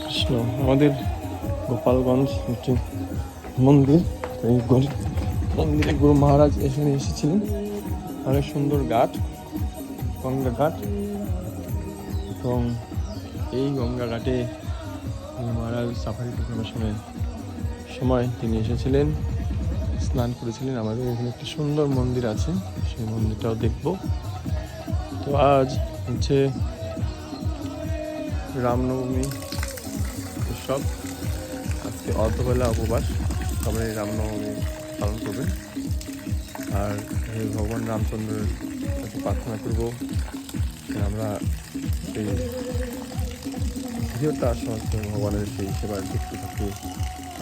কৃষ্ণ আমাদের গোপালগঞ্জ একটি মন্দির। এই মন্দিরে গুরু মহারাজ এখানে এসেছিলেন। অনেক সুন্দর ঘাট, গঙ্গা ঘাট, এবং এই গঙ্গা ঘাটে গুরু মহারাজ সাফারি পরিক্রমার সময় তিনি এসেছিলেন, স্নান করেছিলেন। আমাদের এখানে একটি সুন্দর মন্দির আছে, সেই মন্দিরটাও দেখব। তো আজ হচ্ছে রামনবমী উৎসব। আজকে অর্ধবেলা উপবাস, সবাই রামনবমী পালন করবেন। আর ভগবান রামচন্দ্রের কাছে প্রার্থনা করব আমরা সেই ভিডিওটা সমস্ত ভগবানের সেই সেবার দেখতে থাকি,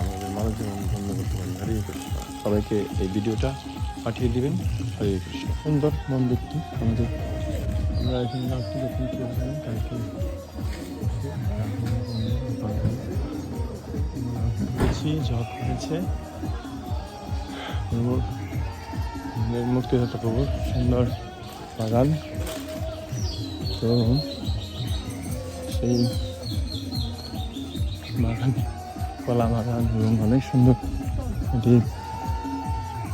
আমাদের মানব জীবন ধন্য করতে পারি। হরে কৃষ্ণ। সবাইকে এই ভিডিওটা পাঠিয়ে দিবেন। হরে কৃষ্ণ। সুন্দর মন্দিরটি আমাদের, আমরা এখানে রাত্রি যখন চলছিলাম কালকে ঝড় হয়েছে। মুক্তিযোদ্ধা প্রভুর সুন্দর বাগান, তো সেই বাগান কলা বাগান এবং অনেক সুন্দর এটি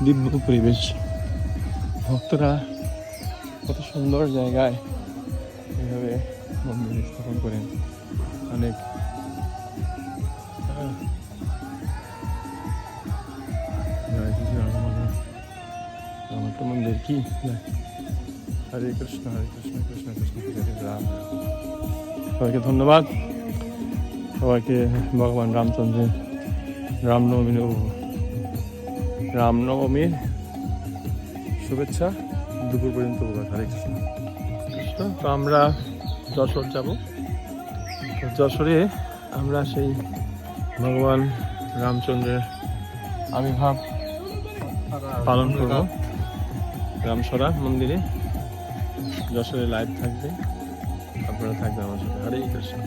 দিব্য পরিবেশ। ভক্তরা কত সুন্দর জায়গায় এইভাবে মন্দির স্থাপন করেন। অনেক আমার মন্দির কি হরে কৃষ্ণ হরে কৃষ্ণ কৃষ্ণ কৃষ্ণ হরে রাম। সবাইকে ধন্যবাদ, সবাইকে ভগবান রামচন্দ্রের রামনবমীর শুভেচ্ছা। দুপুর পর্যন্ত উপকার। হরে কৃষ্ণ কৃষ্ণ। তো আমরা যশোর যাব। যশোরে আমরা সেই ভগবান রামচন্দ্রের আবির্ভাব পালন করব রামসরা মন্দিরে। যশোরে লাইভ থাকবে, আপনারা থাকবেন আমার সাথে। হরে কৃষ্ণ।